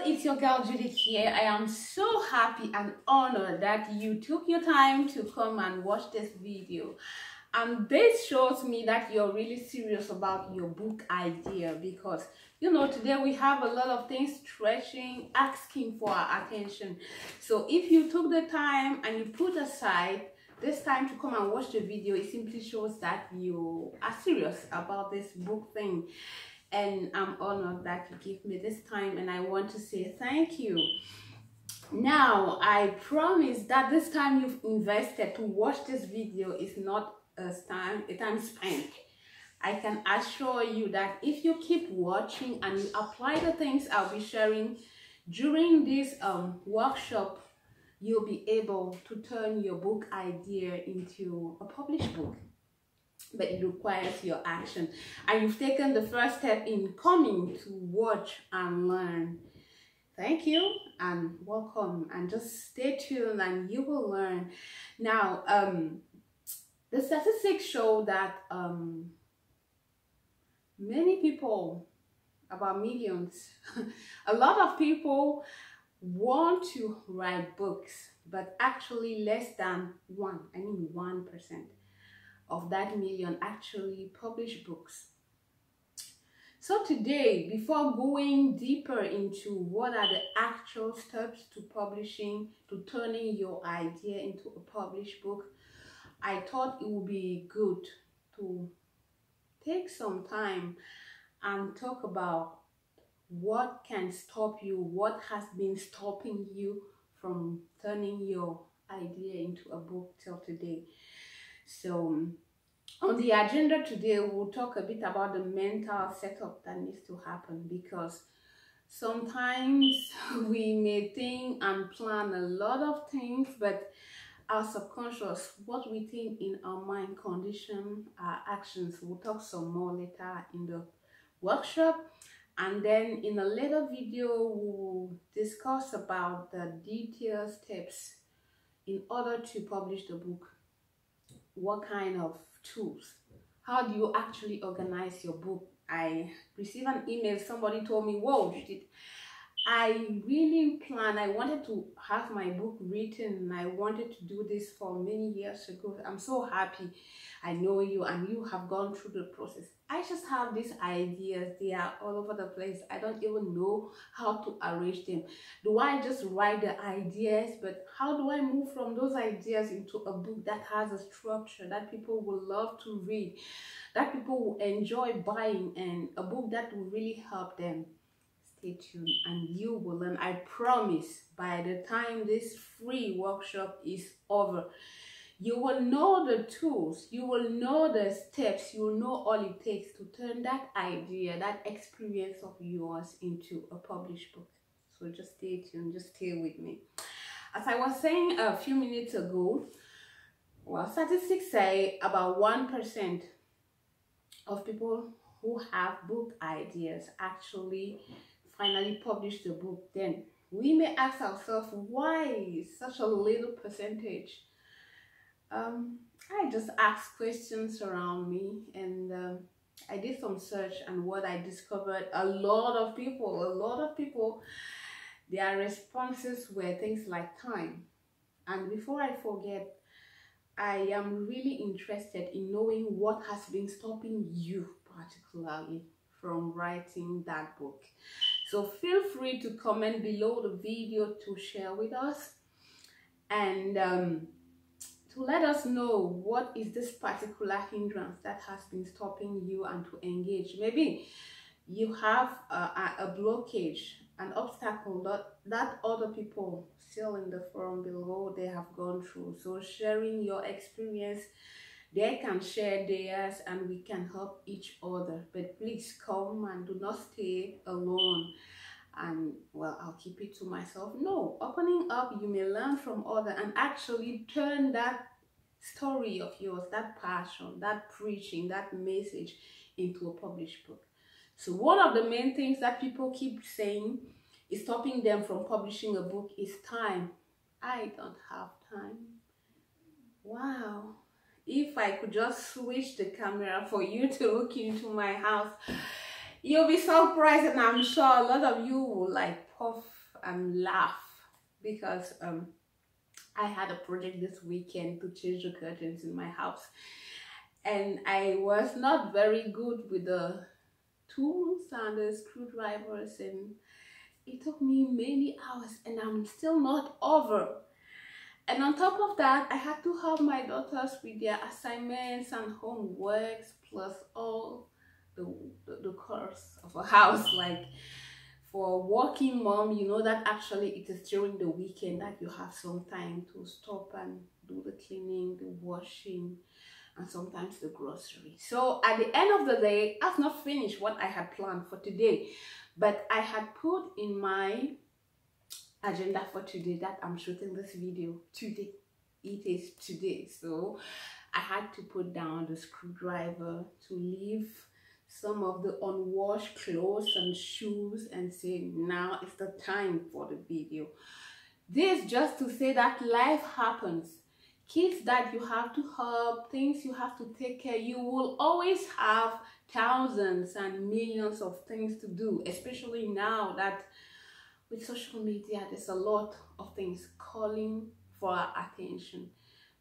It's your girl Judith here. I am so happy and honored that you took your time to come and watch this video. And this shows me that you're really serious about your book idea, because today we have a lot of things stretching, asking for our attention. So if you took the time and you put aside this time to come and watch the video, it simply shows that you are serious about this book thing. And I'm honored that you give me this time, and I want to say thank you. Now, I promise that this time you've invested to watch this video is not a time spent. I can assure you that if you keep watching and you apply the things I'll be sharing during this workshop, you'll be able to turn your book idea into a published book. But it requires your action, and you've taken the first step in coming to watch and learn. Thank you and welcome, and just stay tuned and you will learn. Now, the statistics show that many people, about millions, a lot of people want to write books, but actually less than 1% of that million actually publish books. So today, before going deeper into what are the actual steps to publishing, to turning your idea into a published book, I thought it would be good to take some time and talk about what can stop you, what has been stopping you from turning your idea into a book till today. So on the agenda today, we'll talk a bit about the mental setup that needs to happen, because sometimes we may think and plan a lot of things, but our subconscious, what we think in our mind, condition our actions. We'll talk some more later in the workshop, and then in a later video we'll discuss about the detailed steps in order to publish the book. What kind of tools? How do you actually organize your book? I received an email, somebody told me, whoa, Judith, I really planned, I wanted to have my book written, and I wanted to do this for many years ago. I'm so happy I know you and you have gone through the process. I just have these ideas, they are all over the place. I don't even know how to arrange them. Do I just write the ideas? But how do I move from those ideas into a book that has a structure that people will love to read, that people will enjoy buying, and a book that will really help them? Stay tuned and you will learn. I promise by the time this free workshop is over, you will know the tools, you will know the steps, you will know all it takes to turn that idea, that experience of yours into a published book. So just stay tuned, just stay with me. As I was saying a few minutes ago, well, statistics say about 1% of people who have book ideas actually finally publish the book. Then we may ask ourselves, why such a little percentage? I just asked questions around me, and I did some search, and what I discovered, a lot of people, their responses were things like time. And before I forget, I am really interested in knowing what has been stopping you particularly from writing that book. So feel free to comment below the video to share with us, and to let us know what is this particular hindrance that has been stopping you, and to engage. Maybe you have a blockage, an obstacle that other people still in the forum below, they have gone through. So sharing your experience, they can share theirs and we can help each other. But please come and do not stay alone and, well, I'll keep it to myself. No, opening up, you may learn from others and actually turn that story of yours, that passion, that preaching, that message into a published book. So one of the main things that people keep saying is stopping them from publishing a book is time. I don't have time. Wow. If I could just switch the camera for you to look into my house, you'll be surprised, and I'm sure a lot of you will like puff and laugh because I had a project this weekend to change the curtains in my house, and I was not very good with the tools and the screwdrivers, and it took me many hours, and I'm still not over. And on top of that, I had to help my daughters with their assignments and homeworks, plus all the chores of a house. Like for a working mom, you know that actually it is during the weekend that you have some time to stop and do the cleaning, the washing, and sometimes the grocery. So at the end of the day, I've not finished what I had planned for today, but I had put in my agenda for today that I'm shooting this video today. It is today, so I had to put down the screwdriver to leave some of the unwashed clothes and shoes and say now is the time for the video. This just to say that life happens. Kids that you have to help, things you have to take care, you will always have thousands and millions of things to do, especially now that with social media, there's a lot of things calling for our attention.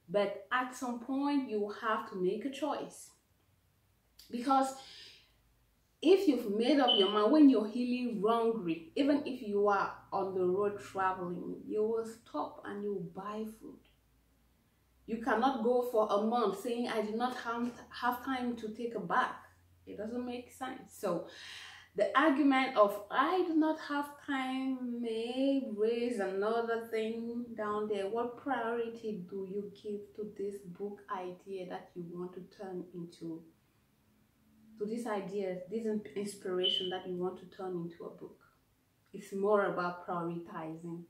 But at some point, you have to make a choice. Because if you've made up your mind, when you're really hungry, even if you are on the road traveling, you will stop and you will buy food. You cannot go for a month saying, I did not have time to take a bath. It doesn't make sense. So the argument of I do not have time may raise another thing down there. What priority do you give to this book idea that you want to turn into, to this idea, this inspiration that you want to turn into a book? It's more about prioritizing.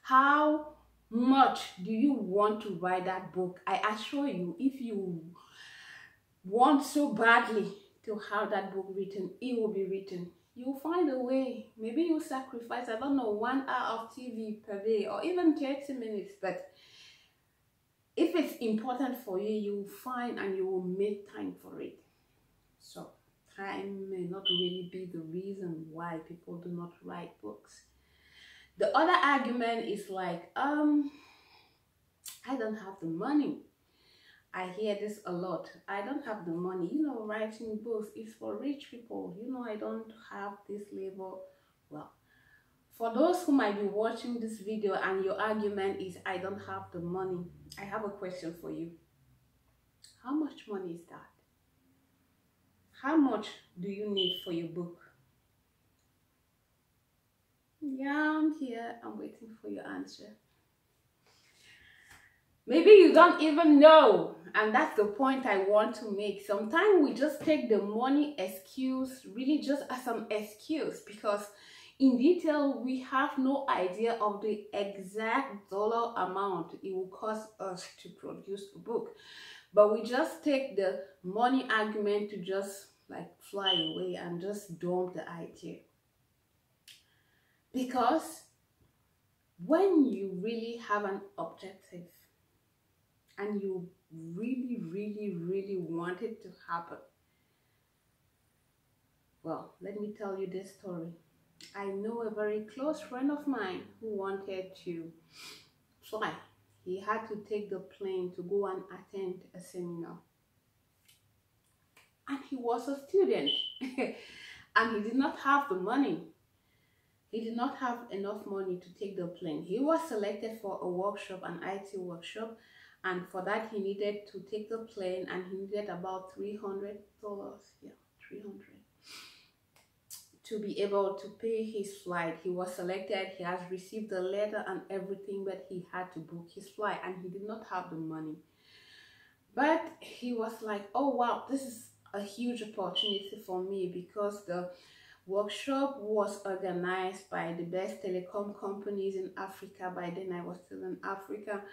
How much do you want to write that book? I assure you, if you want so badly to have that book written, it will be written. You'll find a way. Maybe you'll sacrifice, I don't know, 1 hour of TV per day or even 30 minutes. But if it's important for you, you'll find and you will make time for it. So time may not really be the reason why people do not write books. The other argument is like, I don't have the money. I hear this a lot. I don't have the money. You know, writing books is for rich people. You know, I don't have this label. Well, for those who might be watching this video and your argument is, I don't have the money, I have a question for you. How much money is that? How much do you need for your book? Yeah, I'm here. I'm waiting for your answer. Maybe you don't even know, and that's the point I want to make. Sometimes we just take the money excuse really just as an excuse, because in detail we have no idea of the exact dollar amount it will cost us to produce a book. But we just take the money argument to just like fly away and just dump the idea. Because when you really have an objective and you really want it to happen, well, let me tell you this story. I know a very close friend of mine who wanted to fly. He had to take the plane to go and attend a seminar. And he was a student and he did not have the money. He did not have enough money to take the plane. He was selected for a workshop, an IT workshop, and for that he needed to take the plane, and he needed about $300. Yeah, $300 to be able to pay his flight. He was selected, he has received the letter and everything, but he had to book his flight and he did not have the money. But he was like, oh wow, this is a huge opportunity for me, because the workshop was organized by the best telecom companies in Africa. By then I was still in Africa,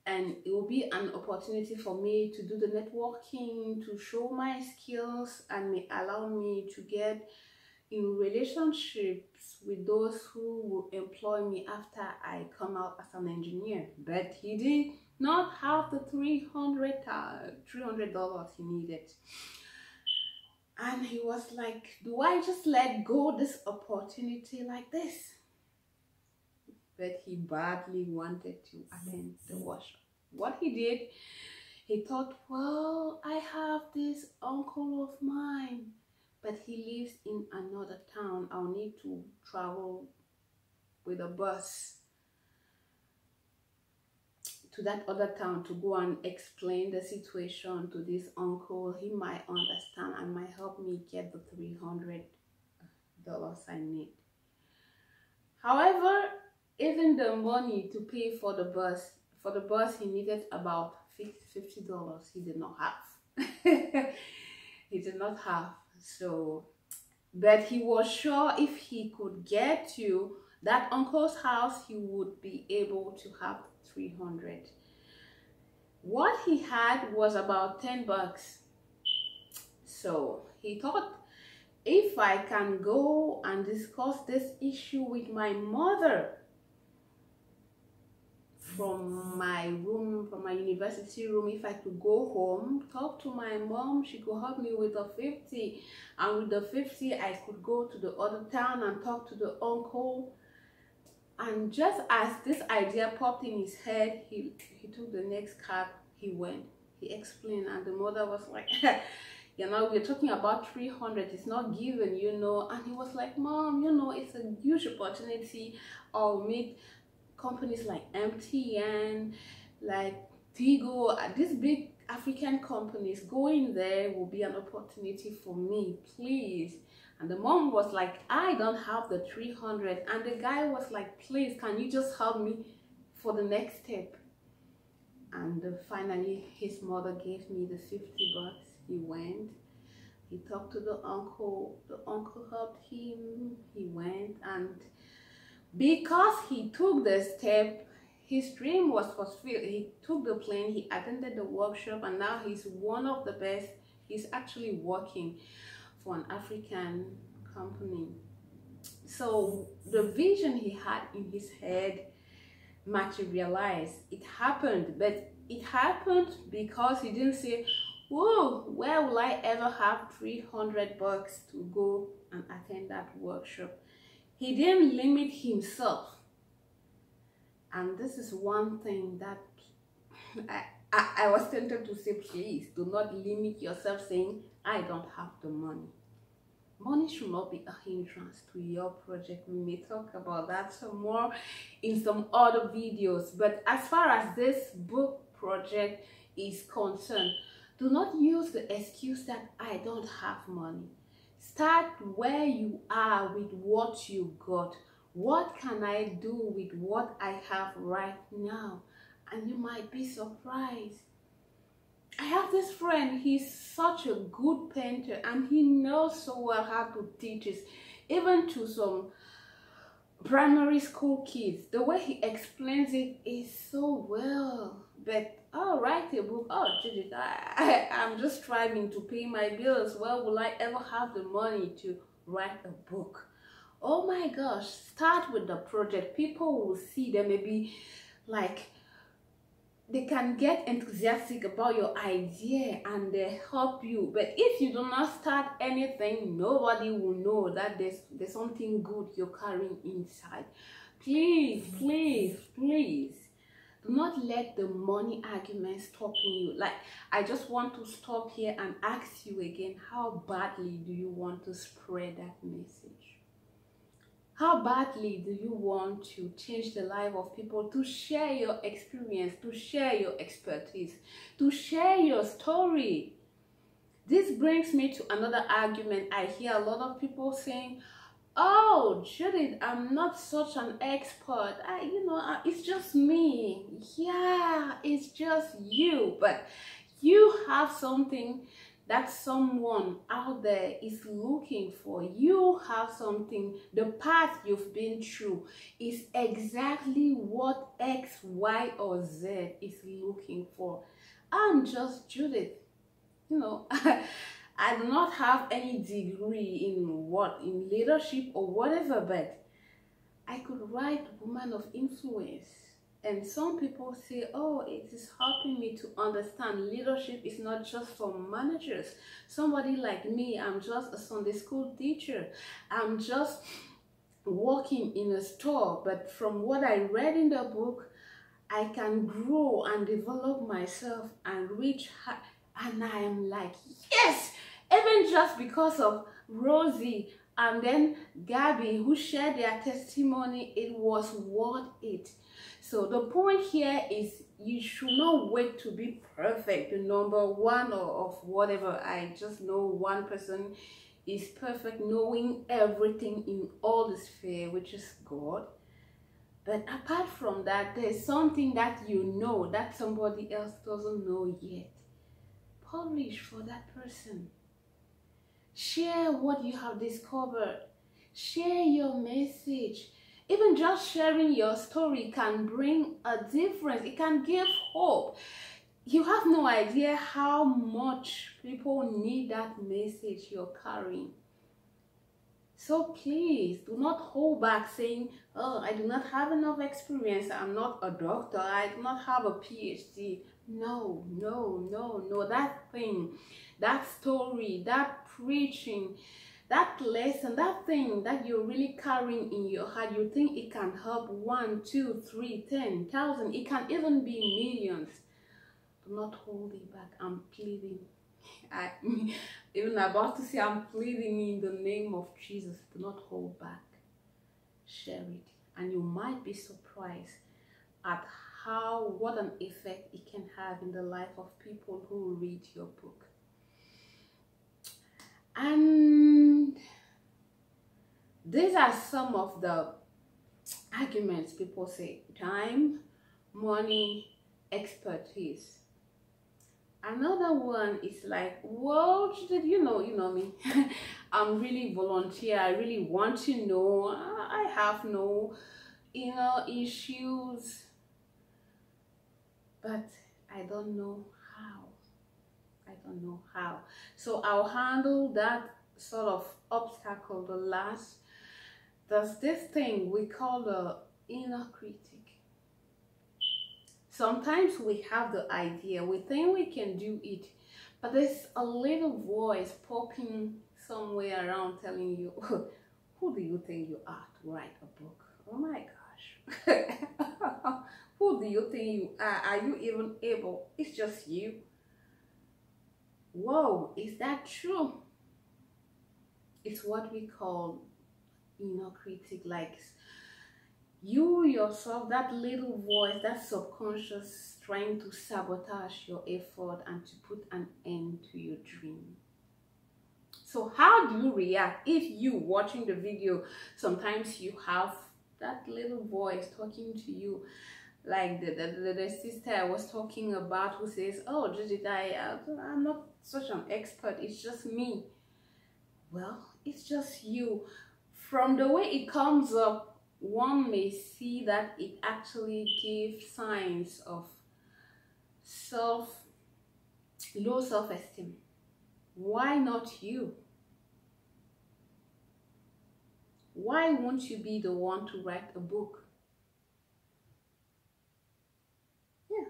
and it will be an opportunity for me to do the networking, to show my skills, and may allow me to get in relationships with those who will employ me after I come out as an engineer. But he did not have the $300 he needed. And he was like, do I just let go this opportunity like this? but he badly wanted to attend the workshop. What he did, he thought, well, I have this uncle of mine, but he lives in another town. I'll need to travel with a bus to that other town to go and explain the situation to this uncle. He might understand and might help me get the $300 I need. However, even the money to pay for the bus he needed about $50. He did not have. He did not have. So, but he was sure if he could get to that uncle's house, he would be able to have $300. What he had was about $10. So he thought, if I can go and discuss this issue with my mother from my room, from my university room, if I could go home, talk to my mom, she could help me with the 50, and with the 50 I could go to the other town and talk to the uncle. And just as this idea popped in his head, he took the next cab. He went, he explained, and the mother was like, you know, we're talking about $300, it's not given, you know. And he was like, Mom, you know, it's a huge opportunity. I'll meet companies like MTN, like Tigo, these big African companies. Going there will be an opportunity for me, please. And the mom was like, I don't have the $300. And the guy was like, please, can you just help me for the next step? And finally, his mother gave me the $50. He went, he talked to the uncle helped him, he went, and because he took the step, his dream was fulfilled. He took the plane, he attended the workshop, and now he's one of the best. He's actually working for an African company. So the vision he had in his head materialized. It happened, but it happened because he didn't say, whoa, where will I ever have $300 to go and attend that workshop? He didn't limit himself. And this is one thing that I was tempted to say, please do not limit yourself saying, I don't have the money. Money should not be a hindrance to your project. We may talk about that some more in some other videos. But as far as this book project is concerned, do not use the excuse that I don't have money. Start where you are with what you got. What can I do with what I have right now? And you might be surprised. I have this friend, he's such a good painter and he knows so well how to teach us, even to some primary school kids. The way he explains it is so well. But I'll write a book. Oh, Judith, I'm just striving to pay my bills. Where will I ever have the money to write a book? Oh my gosh, start with the project. People will see, they may be like, they can get enthusiastic about your idea and they help you. But if you do not start anything, nobody will know that there's something good you're carrying inside. Please, please, please, do not let the money argument stop you. Like, I just want to stop here and ask you again, how badly do you want to spread that message? How badly do you want to change the life of people, to share your experience, to share your expertise, to share your story? This brings me to another argument. I hear a lot of people saying, oh, Judith, I'm not such an expert. It's just me. Yeah, it's just you. But you have something that someone out there is looking for. You have something. The path you've been through is exactly what X, Y, or Z is looking for. I'm just Judith. I do not have any degree in leadership or whatever, but I could write Woman of Influence. And some people say, oh, it is helping me to understand leadership is not just for managers. Somebody like me, I'm just a Sunday school teacher. I'm just working in a store, but from what I read in the book, I can grow and develop myself and reach high. And I am like, yes, even just because of Rosie and then Gabby, who shared their testimony, it was worth it. So the point here is you should not wait to be perfect, the number one or of whatever. I just know one person is perfect, knowing everything in all the sphere, which is God. But apart from that, there's something that you know that somebody else doesn't know yet. Publish for that person. Share what you have discovered. Share your message. Even just sharing your story can bring a difference. It can give hope. You have no idea how much people need that message you're carrying. So please do not hold back saying, oh, I do not have enough experience. I'm not a doctor. I do not have a PhD. No, no, no, no. That thing, that story, that preaching, that lesson, that thing that you're really carrying in your heart, you think it can help 1, 2, 3, 10,000. It can even be millions. Do not hold it back. I'm pleading. Even about to say, I'm pleading in the name of Jesus. Do not hold back. Share it. And you might be surprised at what an effect it can have in the life of people who read your book. And these are some of the arguments people say: time, money, expertise. Another one is like, well, you know me. I'm really volunteer. I really want to know. I have no issues, but I don't know how. I don't know how. So I'll handle that sort of obstacle. The last, there's this thing we call the inner critic. Sometimes we have the idea, we think we can do it, but there's a little voice popping somewhere around telling you, who do you think you are to write a book? Oh my gosh. Who do you think you are? Are you even able? It's just you. Whoa, is that true? It's what we call inner critic, like you yourself, that little voice, that subconscious trying to sabotage your effort and to put an end to your dream. So how do you react if you watching the video, sometimes you have that little voice talking to you, like the sister I was talking about, who says, oh, Judith, I'm not such an expert, it's just me. Well, it's just you. From the way it comes up, one may see that it actually gives signs of low self-esteem. Why not you? Why won't you be the one to write a book? Yeah.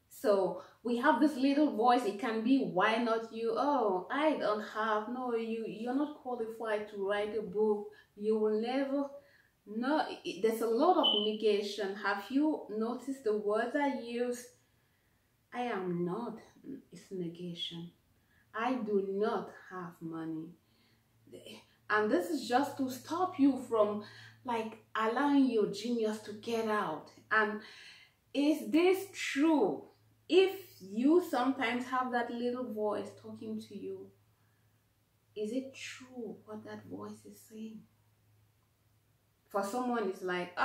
So we have this little voice. It can be, why not you? Oh, I don't have, no, you're not qualified to write a book. You will never. No, there's a lot of negation. Have you noticed the words I use? I am not. It's negation. I do not have money. And this is just to stop you from like allowing your genius to get out. And is this true? If you sometimes have that little voice talking to you, is it true what that voice is saying? For someone, it's like,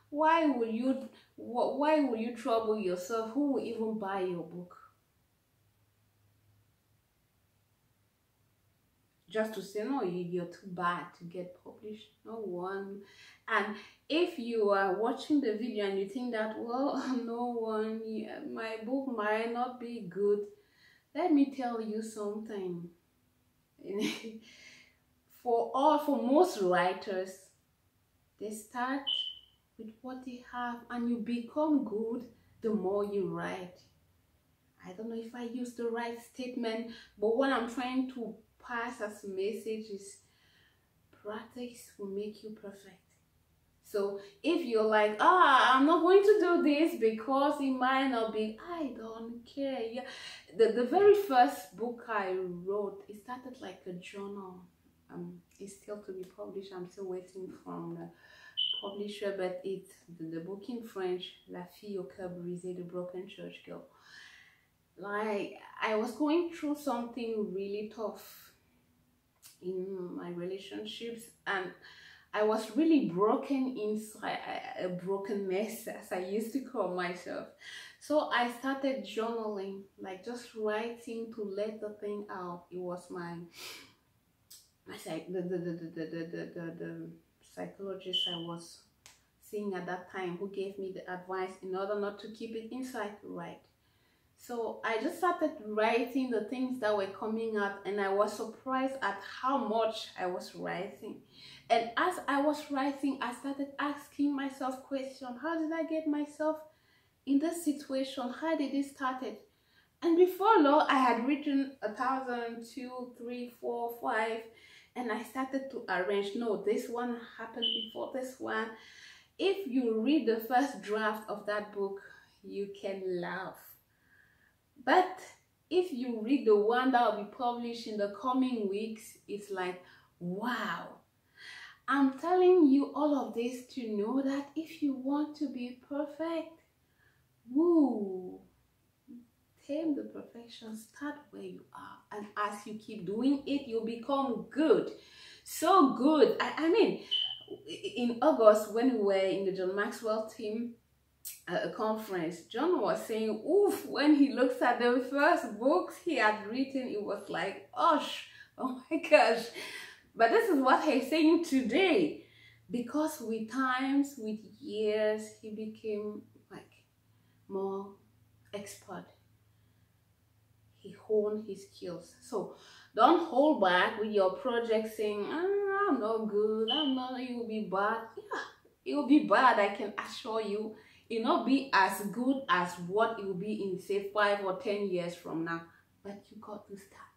why would you trouble yourself? Who will even buy your book? Just to say, no, you're too bad to get published. No one. And if you are watching the video and you think that, well, no one, my book might not be good, let me tell you something. For most writers, they start with what they have, and you become good the more you write. I don't know if I use the right statement, but what I'm trying to pass as a message is, practice will make you perfect. So if you're like, I'm not going to do this because it might not be, I don't care. Yeah, the very first book I wrote, it started like a journal. It's still to be published. I'm still waiting from the publisher, but it's the book in French, La Fille au cœur brisé, the broken church girl. Like, I was going through something really tough in my relationships, and I was really broken inside, a broken mess, as I used to call myself. So I started journaling, like just writing to let the thing out. It was the psychologist I was seeing at that time who gave me the advice in order not to keep it inside to write. So I just started writing the things that were coming out, and I was surprised at how much I was writing. And as I was writing, I started asking myself questions. How did I get myself in this situation? How did it start? And before long, I had written 1,000, 2, 3, 4, 5, and I started to arrange. No, this one happened before this one. If you read the first draft of that book, you can laugh. But if you read the one that will be published in the coming weeks, it's like, wow. I'm telling you all of this to know that if you want to be perfect, woo, tame the perfection, start where you are. And as you keep doing it, you'll become good. So good. I mean, in August, when we were in the John Maxwell team, a conference, John was saying, oof, when he looks at the first books he had written, it was like, oh my gosh. But this is what he's saying today, because with times, with years, he became like more expert. He honed his skills. So don't hold back with your project saying, I'm not good, it will be bad. Yeah, it will be bad, I can assure you. It will not be as good as what it will be in, say, 5 or 10 years from now. But you got to start.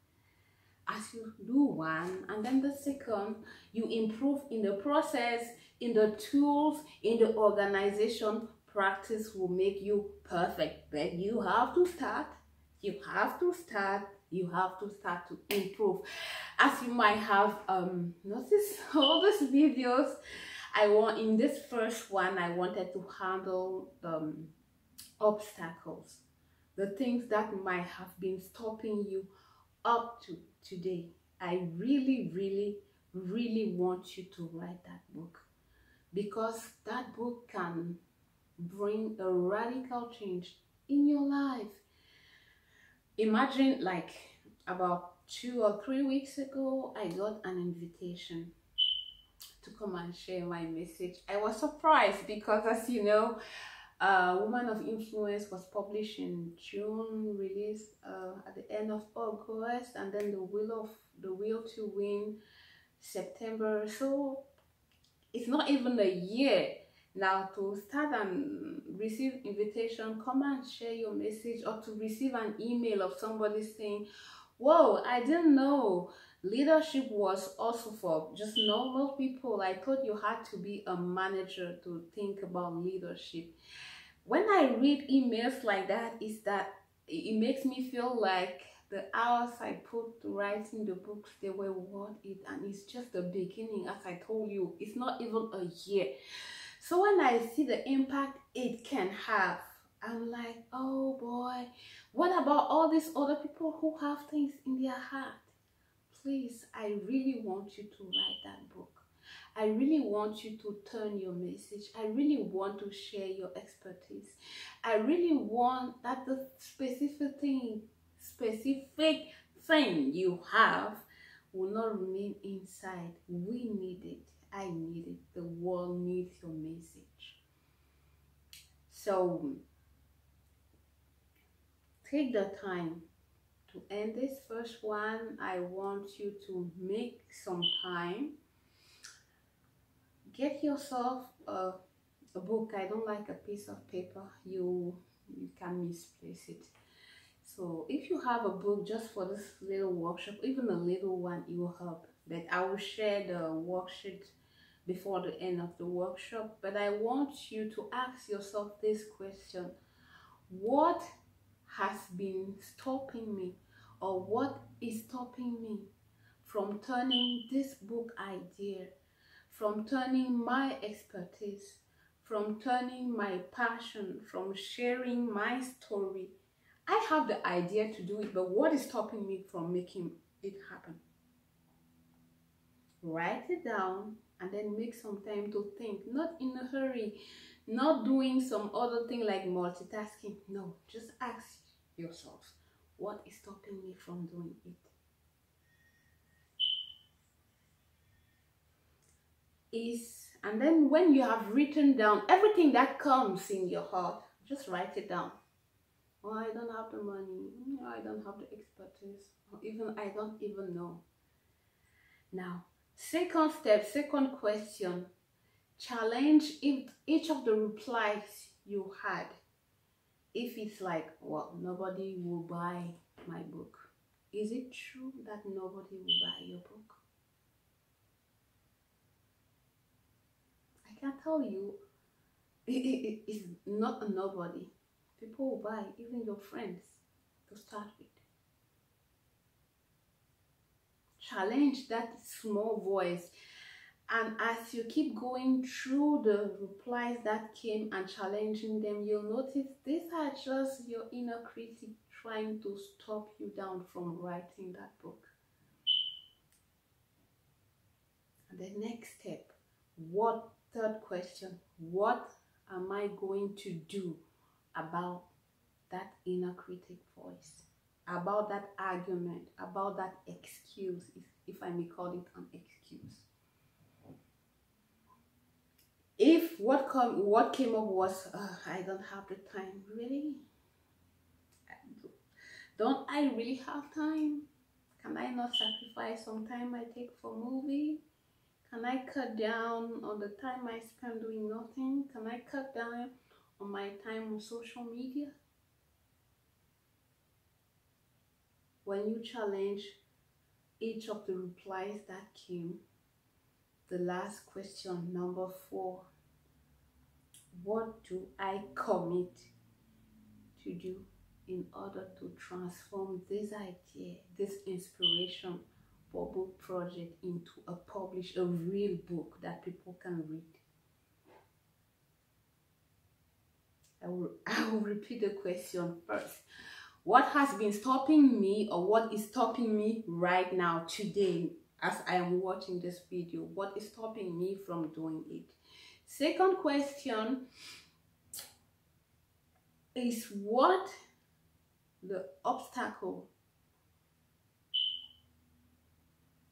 As you do one, and then the second, you improve in the process, in the tools, in the organization. Practice will make you perfect. But you have to start. You have to start. You have to start to improve. As you might have noticed, all these videos, in this first one, I wanted to handle obstacles, the things that might have been stopping you up to today. I really, really, really want you to write that book, because that book can bring a radical change in your life. Imagine, like, about 2 or 3 weeks ago, I got an invitation to come and share my message. I was surprised because, as you know, Woman of Influence was published in June, released at the end of August, and then the Will to Win September. So it's not even a year now to start and receive invitation, come and share your message, or to receive an email of somebody saying, whoa, I didn't know leadership was also for just normal people. I thought you had to be a manager to think about leadership. When I read emails like that, it makes me feel like the hours I put to writing the books, they were worth it. And it's just the beginning. As I told you, it's not even a year. So when I see the impact it can have, I'm like, oh boy, what about all these other people who have things in their heart? Please, I really want you to write that book. I really want you to turn your message. I really want to share your expertise. I really want that the specific thing you have will not remain inside. We need it. I need it. The world needs your message. So take the time to end this first one. I want you to make some time. Get yourself a book. I don't like a piece of paper. You can misplace it. So if you have a book just for this little workshop, even a little one, it will help. but I will share the worksheet before the end of the workshop. But I want you to ask yourself this question: what has been stopping me, or what is stopping me from turning this book idea, from turning my expertise, from turning my passion, from sharing my story? I have the idea to do it, but what is stopping me from making it happen? Write it down and then make some time to think, not in a hurry, not doing some other thing like multitasking. No, just ask yourself, what is stopping me from doing it? And then when you have written down everything that comes in your heart, just write it down. Oh, I don't have the money. I don't have the expertise. Or even I don't even know. Now, second step, second question, challenge each of the replies you had. If it's like, well, nobody will buy my book, is it true that nobody will buy your book? I can tell you, it is not a nobody. People will buy, even your friends, to start with. Challenge that small voice, and as you keep going through the replies that came and challenging them, you'll notice these are just your inner critic trying to stop you down from writing that book. And the next step, third question, what am I going to do about that inner critic voice, about that argument, about that excuse, if I may call it an excuse? If what came up was, I don't have the time, really? Don't I really have time? Can I not sacrifice some time I take for movie? Can I cut down on the time I spend doing nothing? Can I cut down on my time on social media? When you challenge each of the replies that came, the last question, number 4, what do I commit to do in order to transform this idea, this inspiration for book project into a real book that people can read? I will repeat the question first. What has been stopping me, or what is stopping me right now, today, as I am watching this video? What is stopping me from doing it? Second question is, what the obstacle,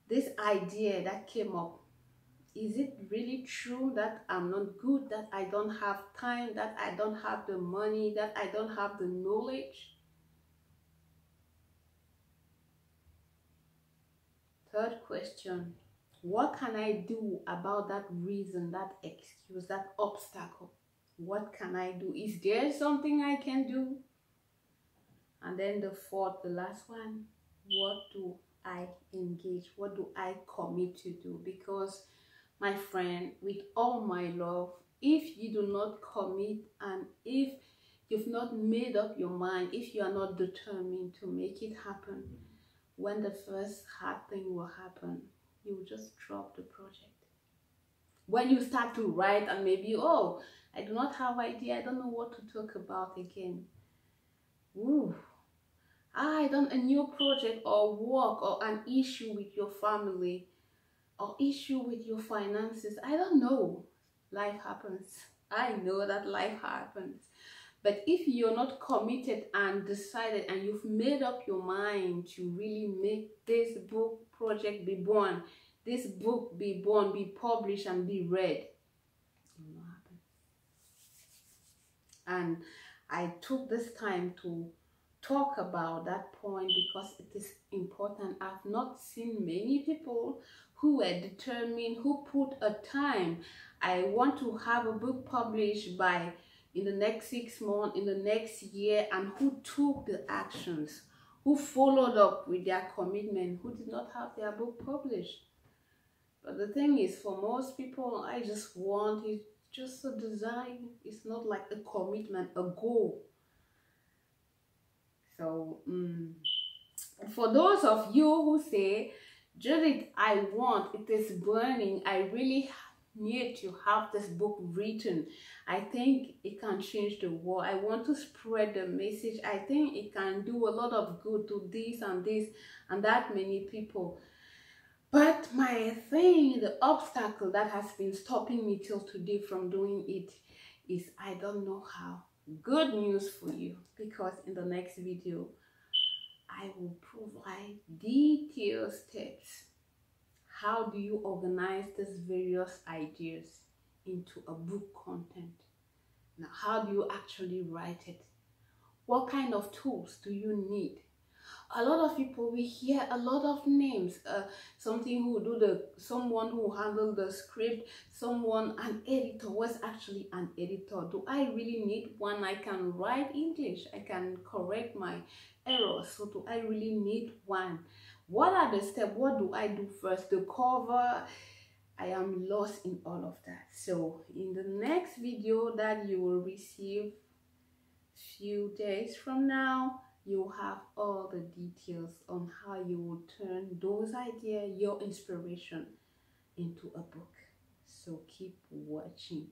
this idea that came up, is it really true that I'm not good, that I don't have time, that I don't have the money, that I don't have the knowledge? Third question, what can I do about that reason, that excuse, that obstacle? What can I do? Is there something I can do? And then the fourth, the last one, what do I engage? What do I commit to do? Because, my friend, with all my love, if you do not commit, and if you've not made up your mind, if you are not determined to make it happen, when the first hard thing will happen, you will just drop the project. When you start to write and maybe, oh, I do not have idea, I don't know what to talk about again. Ooh, I don't, a new project or work or an issue with your family or issue with your finances, I don't know. Life happens. I know that life happens. But if you're not committed and decided and you've made up your mind to really make this book project be born, this book be born, be published and be read, it will not happen. And I took this time to talk about that point because it is important. I've not seen many people who were determined, who put a time. I want to have a book published by in the next 6 months, in the next year, and who took the actions, who followed up with their commitment, who did not have their book published. But the thing is, for most people, I just want it just a design. It's not like a commitment, a goal. So for those of you who say, Judith, I want, it is burning, I really need to have this book written. I think it can change the world. I want to spread the message. I think it can do a lot of good to this and that many people. But my thing, the obstacle that has been stopping me till today from doing it is I don't know how. Good news for you, because in the next video, I will provide detailed steps. How do you organize these various ideas into a book content? Now, how do you actually write it? What kind of tools do you need? A lot of people, we hear a lot of names, someone who handled the script, an editor. What's actually an editor? Do I really need one? I can write English, I can correct my errors, so do I really need one? What are the steps? What do I do first? The cover, I am lost in all of that. So in the next video that you will receive few days from now, you have all the details on how you will turn those ideas, your inspiration, into a book. So keep watching.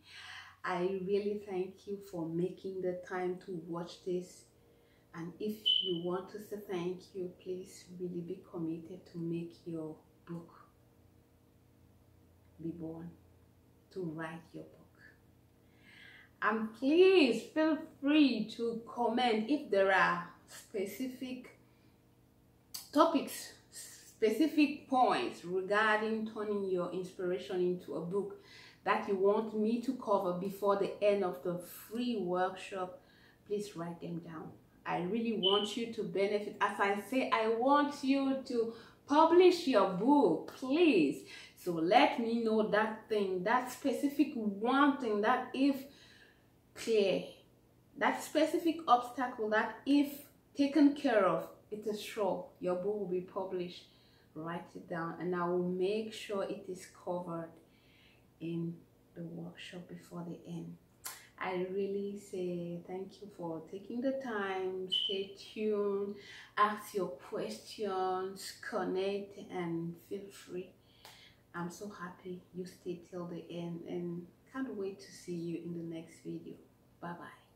I really thank you for making the time to watch this. And if you want to say thank you, please really be committed to make your book be born, to write your book. And please feel free to comment if there are specific topics, specific points regarding turning your inspiration into a book that you want me to cover before the end of the free workshop. Please write them down. I really want you to benefit. As I say, I want you to publish your book, please. So let me know that thing, that specific one thing, that if clear, that specific obstacle that if taken care of, it is sure your book will be published. Write it down and I will make sure it is covered in the workshop before the end. I really say thank you for taking the time. Stay tuned, ask your questions, connect, and feel free. I'm so happy you stayed till the end and can't wait to see you in the next video. Bye bye.